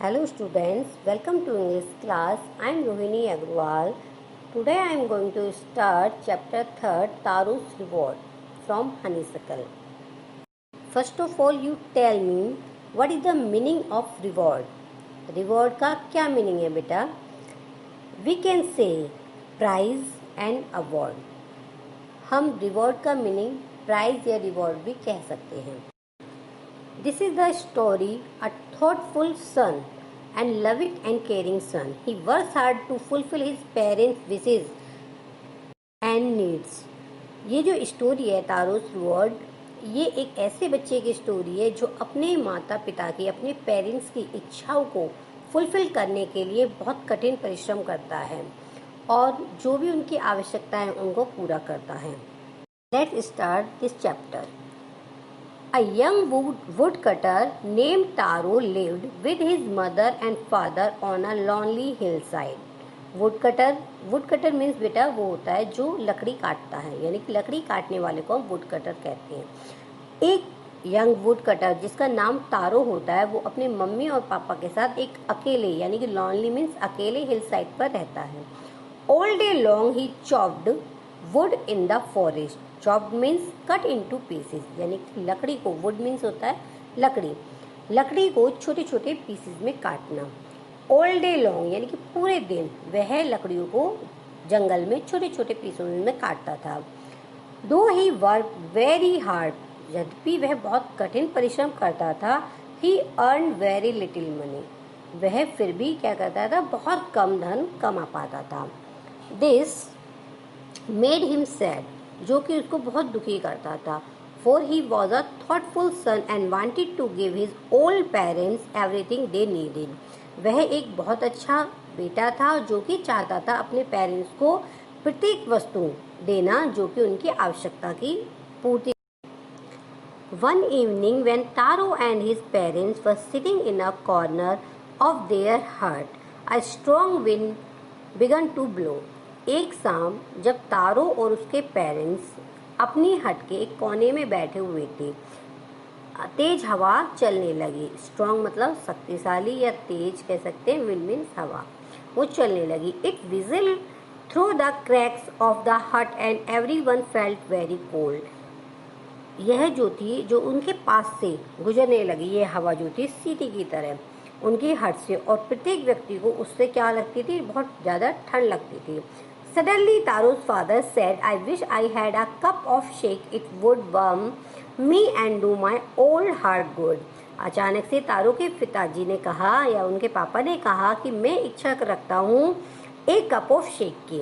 Hello students, welcome to English class. I am Rohini Agrawal. Today I am going to start chapter 3 Taru's Reward from Honeysuckle. First of all you tell me what is the meaning of reward. Reward का क्या meaning है बेटा? We can say prize and award. हम reward का meaning prize या reward भी कह सकते हैं. This is the story a thoughtful son and loving and caring son. He works hard to fulfill his parents' wishes and needs. ये जो story है तारोस रिवॉर्ड, ये एक ऐसे बच्चे की स्टोरी है जो अपने माता पिता की, अपने पेरेंट्स की इच्छाओं को फुलफिल करने के लिए बहुत कठिन परिश्रम करता है और जो भी उनकी आवश्यकता है उनको पूरा करता है. Let's start this chapter. A young woodcutter named Taro lived with his mother and father on a lonely hillside. woodcutter means बेटा वो होता है जो लकड़ी काटता है, यानी कि लकड़ी काटने वाले को हम woodcutter कहते हैं. एक यंग woodcutter जिसका नाम तारो होता है वो अपने मम्मी और पापा के साथ एक अकेले, यानी कि lonely means अकेले hillside पर रहता है. All day long he chopped wood in the forest. Chopped means cut into pieces, यानी कि लकड़ी को, wood means होता है लकड़ी को छोटे छोटे पीसेस में काटना. All day long यानी कि पूरे दिन वह लकड़ियों को जंगल में छोटे छोटे पीसों में काटता था. Though he worked very hard, यद्यपि वह बहुत कठिन परिश्रम करता था, he earned very little money. वह फिर भी क्या करता था, बहुत कम धन कमा पाता था. This made him sad, जो कि उसको बहुत दुखी करता था. For he was a thoughtful son and wanted to give his old parents everything they needed. वह एक बहुत अच्छा बेटा था जो कि चाहता था अपने पेरेंट्स को प्रत्येक वस्तु देना जो कि उनकी आवश्यकता की पूर्ति. One evening when Taro and his parents were sitting in a corner of their hut, a strong wind began to blow. एक शाम जब तारो और उसके पेरेंट्स अपनी हट के एक कोने में बैठे हुए थे, तेज हवा चलने लगी. स्ट्रॉन्ग मतलब शक्तिशाली या तेज कह सकते हैं, विंड मीन्स हवा. वो चलने लगी. It whistle through the cracks of the hut and everyone felt very cold. यह जो थी, जो उनके पास से गुजरने लगी, ये हवा जो थी सीटी की तरह उनकी हट से, और प्रत्येक व्यक्ति को उससे क्या लगती थी, बहुत ज़्यादा ठंड लगती थी. Suddenly Taro's father said, I wish I had a cup of shake. It would warm me and do my old heart good. अचानक से तारो के पिताजी ने कहा, या उनके पापा ने कहा कि मैं इच्छा रखता हूँ एक कप ऑफ शेक की.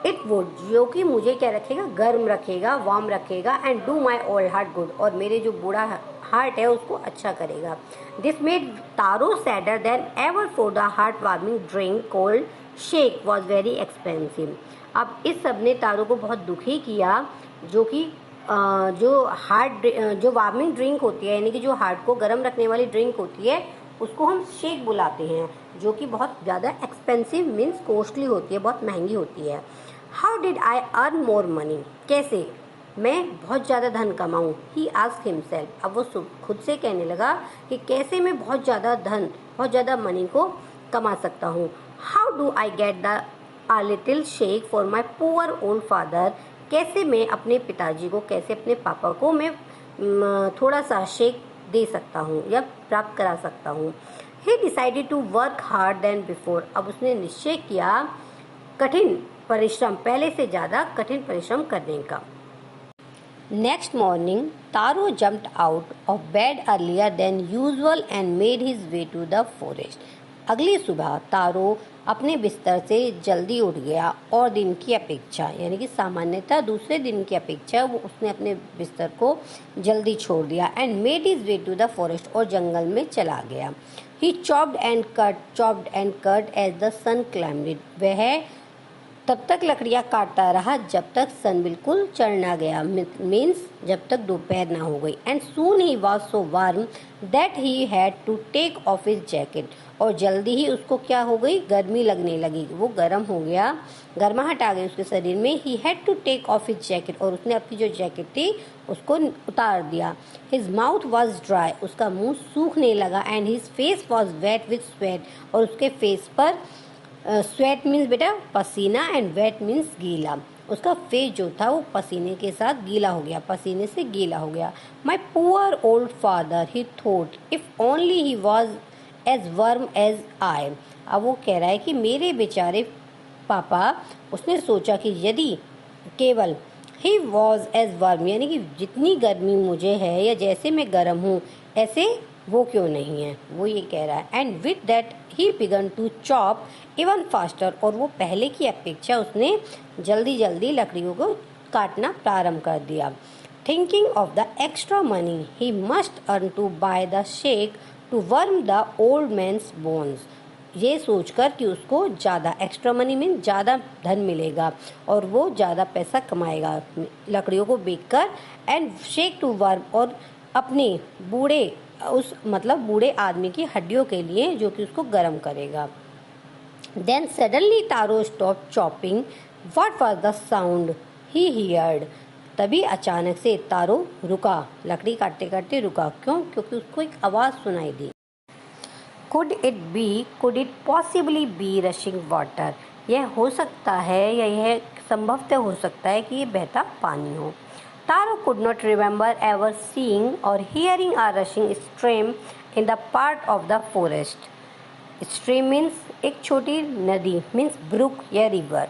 इट वुड, जो कि मुझे क्या रखेगा, गर्म रखेगा, वार्म रखेगा, and do my old heart good, और मेरे जो बूढ़ा हार्ट है उसको अच्छा करेगा. This made taro sadder then ever for the heart warming drink cold shake was very expensive. अब इस सब ने तारो को बहुत दुखी किया, जो कि जो वार्मिंग ड्रिंक होती है, यानी कि जो हार्ट को गर्म रखने वाली ड्रिंक होती है, उसको हम शेक बुलाते हैं, जो कि बहुत ज़्यादा एक्सपेंसिव मीन्स कॉस्टली होती है, बहुत महंगी होती है. How did I earn more money, कैसे मैं बहुत ज़्यादा धन कमाऊँ. ही आस्क्ड हिमसेल्फ, अब वो खुद से कहने लगा कि कैसे मैं बहुत ज़्यादा धन, बहुत ज़्यादा मनी को कमा सकता हूँ. How do I get the a little shake for my poor old father, कैसे मैं अपने पिताजी को, कैसे अपने पापा को मैं थोड़ा सा शेक दे सकता हूँ या प्राप्त करा सकता हूँ. He decided to work hard than before, अब उसने निश्चय किया कठिन परिश्रम, पहले से ज़्यादा कठिन परिश्रम करने का. Next morning, Taro jumped out of bed earlier than usual and made his way to the forest. अगली सुबह तारो अपने बिस्तर से जल्दी उठ गया और दिन की अपेक्षा, यानी कि सामान्यतः दूसरे दिन की अपेक्षा वो उसने अपने बिस्तर को जल्दी छोड़ दिया. And made his way to the forest, और जंगल में चला गया. He chopped and cut as the sun climbed. वह तब तक लकड़ियाँ काटता रहा जब तक सन बिल्कुल चढ़ ना गया, मीन्स जब तक दोपहर ना हो गई। And soon he was so warm that he had to take off his jacket, और जल्दी ही उसको क्या हो गई, गर्मी लगने लगी, वो गर्म हो गया, गर्माहट आ गई उसके शरीर में। He had to take off his jacket, और उसने अपनी जो जैकेट थी उसको उतार दिया। हिज माउथ वॉज ड्राई, उसका मुंह सूखने लगा। And his face was wet with sweat, और उसके फेस पर स्वेट मीन्स बेटा पसीना, एंड वेट मीन्स गीला, उसका फेस जो था वो पसीने के साथ गीला हो गया, पसीने से गीला हो गया। My poor old father he thought if only he was as warm as I. अब वो कह रहा है कि मेरे बेचारे पापा, उसने सोचा कि यदि केवल ही वॉज एज वर्म, यानी कि जितनी गर्मी मुझे है या जैसे मैं गर्म हूँ ऐसे वो क्यों नहीं है, वो ये कह रहा है। And with that he began to chop even faster, और वो पहले की अपेक्षा उसने जल्दी जल्दी लकड़ियों को काटना प्रारंभ कर दिया। Thinking of the extra money he must earn to buy the shake to warm the old man's bones, ये सोचकर कि उसको ज़्यादा एक्स्ट्रा मनी मीन ज़्यादा धन मिलेगा और वो ज़्यादा पैसा कमाएगा लकड़ियों को बेचकर। एंड शेक टू वर्म, और अपने बूढ़े उस मतलब बूढ़े आदमी की हड्डियों के लिए जो कि उसको गर्म करेगा। Then suddenly Taro stop chopping, what was the sound he heard, तभी अचानक से तारो रुका, लकड़ी काटते काटते रुका। क्यों? क्योंकि उसको एक आवाज़ सुनाई दी। Could it possibly be rushing water, यह हो सकता है या यह संभवतः हो सकता है कि ये बहता पानी हो। तारो could not remember ever seeing or hearing a rushing stream in the part of the forest. Stream means एक छोटी नदी, means brook या river.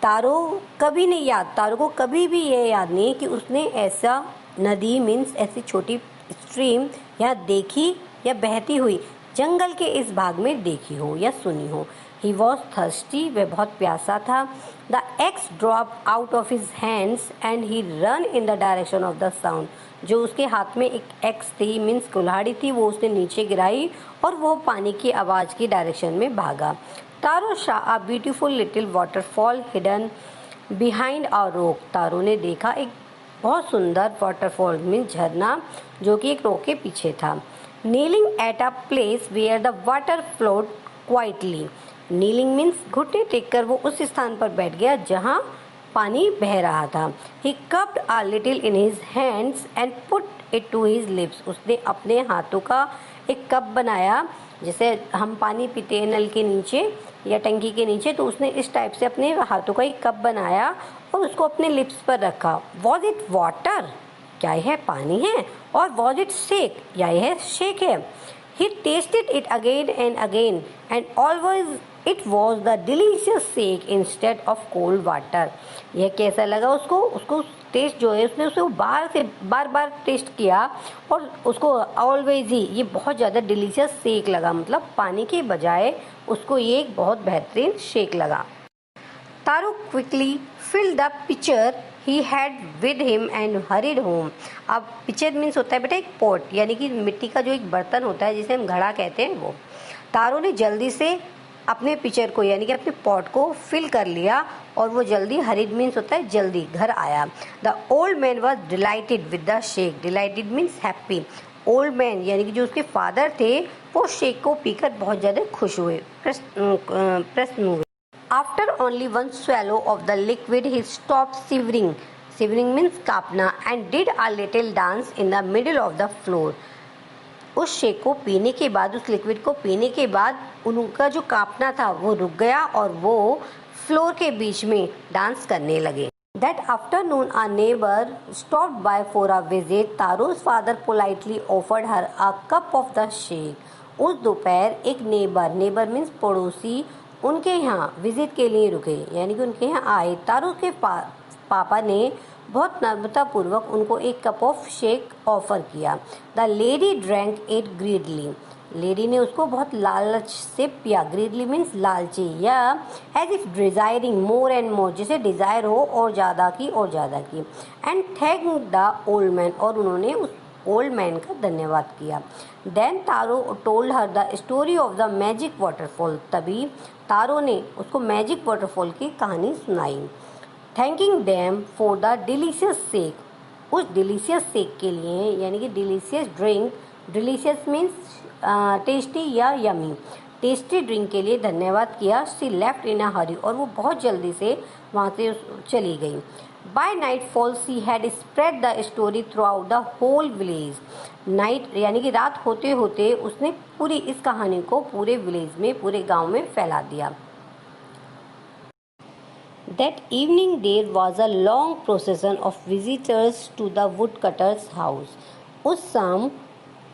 तारो को कभी भी ये याद नहीं कि उसने ऐसा नदी मीन्स ऐसी छोटी स्ट्रीम या देखी या बहती हुई जंगल के इस भाग में देखी हो या सुनी हो। He was thirsty, वह बहुत प्यासा था। The axe dropped out of his hands and he ran in the direction of the sound. जो उसके हाथ में एक एक्स थी मीन्स कुल्हाड़ी थी, वो उसने नीचे गिराई और वो पानी की आवाज़ की डायरेक्शन में भागा। तारो saw a beautiful little waterfall hidden behind a rock. तारो ने देखा एक बहुत सुंदर वाटरफॉल मीन्स झरना जो कि एक रोक के पीछे था। Kneeling at a place where the water flowed quietly. Kneeling means घुटने टेककर वो उस स्थान पर बैठ गया जहाँ पानी बह रहा था। He cupped a little in his hands and put it to his lips. उसने अपने हाथों का एक कप बनाया, जैसे हम पानी पीते हैं नल के नीचे या टंकी के नीचे, तो उसने इस टाइप से अपने हाथों का एक कप बनाया और उसको अपने लिप्स पर रखा। Was it water? क्या यह पानी है? और was it shake? या यह शेक है? He tasted it again and again and always it was the delicious shake instead of cold water. यह कैसा लगा उसको टेस्ट जो है उसने उसे बार बार टेस्ट किया और उसको ऑलवेज ही ये बहुत ज़्यादा डिलीशियस शेक लगा, मतलब पानी के बजाय उसको ये एक बहुत बेहतरीन शेक लगा। Taro quickly filled the pitcher he had with him and hurried home. अब पिक्चर मीन्स होता है बेटा एक पॉट, यानी कि मिट्टी का जो एक बर्तन होता है जिसे हम घड़ा कहते हैं वो। तारो ने जल्दी से अपने पिक्चर को यानी कि अपने पॉट को फिल कर लिया और वो जल्दी, हरीड मीन्स होता है जल्दी, घर आया। The old man was dilated with the shake. Dilated means happy. Old man यानी कि जो उसके फादर थे वो शेक को पीकर बहुत ज़्यादा खुश हुए, प्रसन्न हुए। After only one swallow of the liquid, he stopped shivering. Shivering means कांपना, and did a little dance in the middle of the floor. उस शेक को पीने के बाद, उस लिक्विड को पीने के बाद उनका जो कांपना था वो रुक गया और वो फ्लोर के बीच में डांस करने लगे। That afternoon, a neighbor stopped by for a visit. Taro's father politely offered her a cup of the shake. उस दोपहर एक नेबर मीन्स पड़ोसी उनके यहाँ विजिट के लिए रुके, यानी कि उनके यहाँ आए। तारो के पापा ने बहुत नम्रतापूर्वक उनको एक कप ऑफ शेक ऑफर किया। The lady drank it greedily. Lady ने उसको बहुत लालच से पिया। ग्रीडली मीन्स लालची, या as if desiring more and more, जिसे डिजायर हो और ज़्यादा की और ज़्यादा की। And thank the old man, और उन्होंने उस ओल्ड मैन का धन्यवाद किया। Then Taro told her the story of the magic waterfall. तभी तारो ने उसको मैजिक वाटरफॉल की कहानी सुनाई। Thanking them for the delicious shake, उस डिलीशियस शेक के लिए, यानी कि delicious drink, delicious means tasty या यमी, टेस्टी ड्रिंक के लिए धन्यवाद किया। शी लेफ्ट इन अ हरी, और वो बहुत जल्दी से वहाँ से चली गई। By nightfall she had spread the story throughout the whole village. Night यानी कि रात होते होते उसने पूरी इस कहानी को पूरे विलेज में, पूरे गांव में फैला दिया। That evening there was a long procession of visitors to the woodcutter's house. उस शाम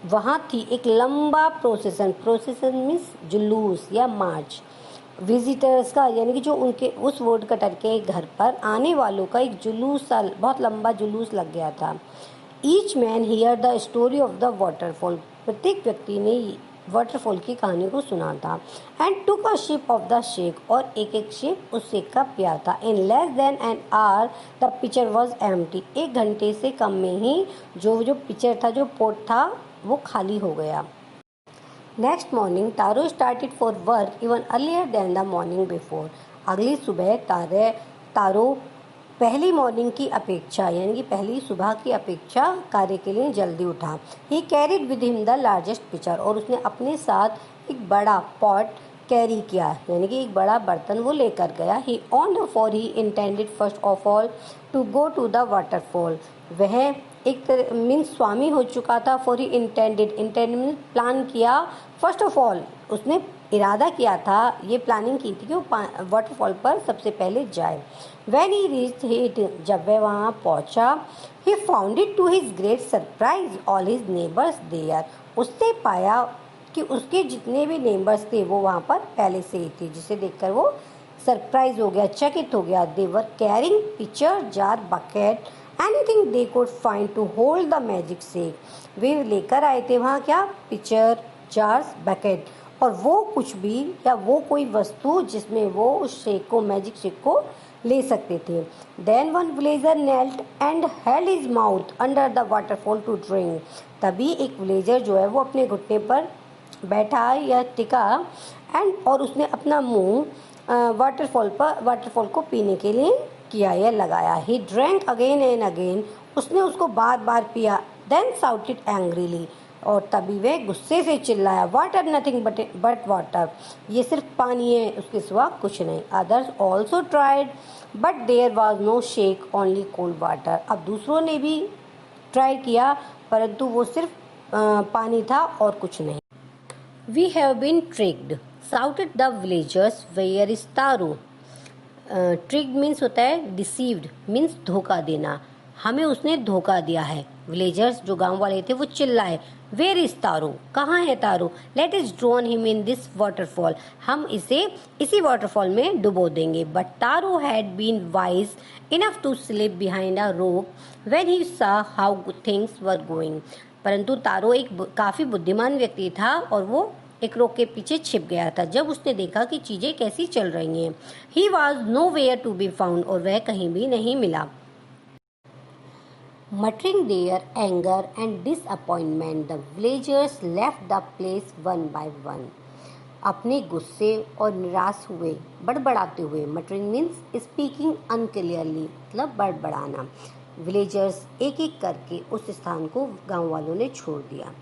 वहाँ थी एक लंबा प्रोसेसन, प्रोसेसन मीन्स जुलूस या मार्च, विजिटर्स का, यानी कि जो उनके उस वुड कटर के घर पर आने वालों का एक जुलूस, बहुत लंबा जुलूस लग गया था। Each man here the story of the waterfall, प्रत्येक व्यक्ति ने वाटरफॉल की कहानी को सुना था। And took a ship of the shake, और एक एक शिप उस शेक का पिया था। In less than an hour the picture was empty, 1 घंटे से कम में ही जो पिक्चर था, जो पोट था, वो खाली हो गया। Next morning Taro started for work even earlier than the morning before. अगली सुबह तारो पहली मॉर्निंग की अपेक्षा, यानी कि पहली सुबह की अपेक्षा कार्य के लिए जल्दी उठा। ही carried with him the largest picture, और उसने अपने साथ एक बड़ा पॉट कैरी किया, यानी कि एक बड़ा बर्तन वो लेकर गया। He on for he intended first of all to go to the waterfall, वह एक मीन्स स्वामी हो चुका था। फॉर ही इंटेंडेड प्लान किया। फर्स्ट ऑफ ऑल उसने इरादा किया था, ये प्लानिंग की थी कि वो वाटरफॉल पर सबसे पहले जाए। When he reached it, जब वह वहाँ पहुँचा, he found it to his great surprise all his neighbors there. उसने पाया कि उसके जितने भी नेबर्स थे वो वहाँ पर पहले से ही थे, जिसे देखकर वो सरप्राइज हो गया, चकित हो गया। They were carrying pitcher, jar, bucket, anything they could find to hold the magic shake. वे लेकर आए थे वहाँ क्या, पिक्चर, जार्स, बकेट, और वो कुछ भी या वो कोई वस्तु जिसमें वो उस शेक को, मैजिक शेक को ले सकते थे। Then one villager knelt and held his mouth under the waterfall to drink. तभी एक विलेजर जो है वो अपने घुटने पर बैठा या टिका, और उसने अपना मुंह वाटरफॉल को पीने के लिए किया या लगाया। He drank again and again, उसने उसको बार बार पिया। देन साउटेड एंग्रीली, और तभी वह गुस्से से चिल्लाया, वाटर नथिंग बट वाटर, ये सिर्फ पानी है, उसके सिवा कुछ नहीं। Others also tried but there was no shake, only cold water. अब दूसरों ने भी ट्राई किया, परंतु वो सिर्फ पानी था और कुछ नहीं। We have been tricked, shouted the villagers, where is Taro. Tricked means होता है डिसीव्ड, मीन्स धोखा देना, हमें उसने धोखा दिया है। विलेजर्स जो गांव वाले थे वो चिल्लाए, वेयर इज तारो, कहाँ है Taro. Let us drown him in this waterfall, हम इसे इसी वाटरफॉल में डुबो देंगे। But Taro had been wise enough to slip behind a rock when he saw how things were going. परंतु तारो एक काफी बुद्धिमान व्यक्ति था, और वो एक रॉक के पीछे छिप गया था जब उसने देखा कि चीजें कैसी चल रही हैं। He was nowhere to be found, और वह कहीं भी नहीं मिला। Muttering their anger and disappointment, the villagers left the place one by one. अपने गुस्से और निराश हुए, बड़बड़ाते हुए, मटरिंग मीन्स स्पीकिंग अनक्लियरली, मतलब बड़बड़ाना। विलेजर्स एक एक करके उस स्थान को गांव वालों ने छोड़ दिया।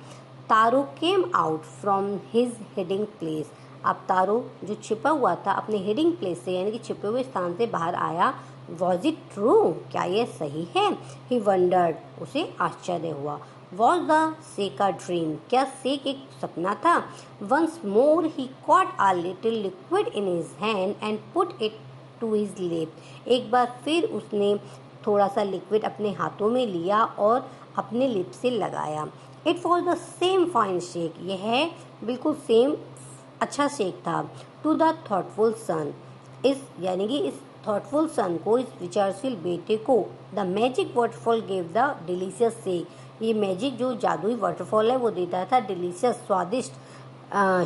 Taro came out from his hiding place, अब तारो जो छिपा हुआ था अपने हिडिंग प्लेस से, यानी कि छिपे हुए स्थान से बाहर आया। वॉज इट ट्रू, क्या यह सही है। ही वंडर्ड, उसे आश्चर्य हुआ। Was the sake a dream, क्या सेक एक सपना था। Once more he caught a little liquid in his hand and put it to his lip, एक बार फिर उसने थोड़ा सा लिक्विड अपने हाथों में लिया और अपने लिप से लगाया। It was the same fine shake, यह बिल्कुल सेम अच्छा शेक था। टू द थॉटफुल सन, इस यानी कि इस थॉटफुल सन को, इस विचारशील बेटे को, the magic waterfall gave the delicious shake, ये मैजिक जो जादुई वाटरफॉल है वो देता था डिलीशियस, स्वादिष्ट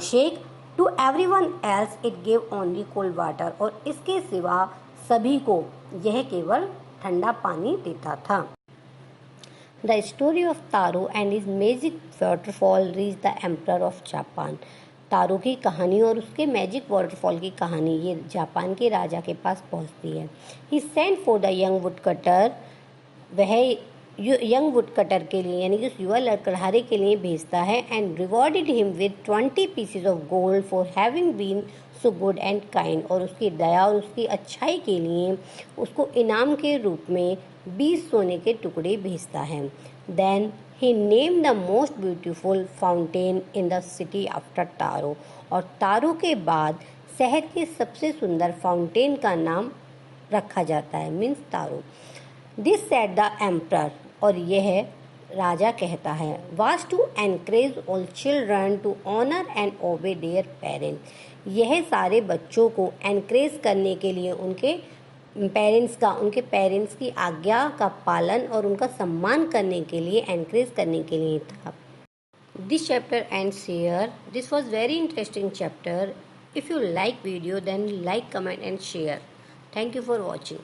shake. To everyone else it gave only cold water, और इसके सिवा सभी को यह केवल ठंडा पानी देता था। The story of Taro and his magic waterfall reached the Emperor of Japan. तारो की कहानी और उसके मैजिक वाटरफॉल की कहानी ये जापान के राजा के पास पहुंचती है. He sent for the young woodcutter. वह यंग वुडकटर के लिए यानी कि उस युवा लकड़हारे के लिए भेजता है and rewarded him with 20 pieces of gold for having been so good and kind. और उसकी दया और उसकी अच्छाई के लिए उसको इनाम के रूप में 20 सोने के टुकड़े भेजता है. Then he named the most beautiful fountain in the city after Taro. और तारो के बाद शहर के सबसे सुंदर फाउंटेन का नाम रखा जाता है, means Taro. This said the emperor. और यह राजा कहता है was to encourage all children to honour and obey their parents. यह सारे बच्चों को एनकरेज करने के लिए उनके पेरेंट्स की आज्ञा का पालन और उनका सम्मान करने के लिए एनकरेज करने के लिए था. This chapter ends here. This was very interesting chapter. If you like video then like, comment and share. Thank you for watching.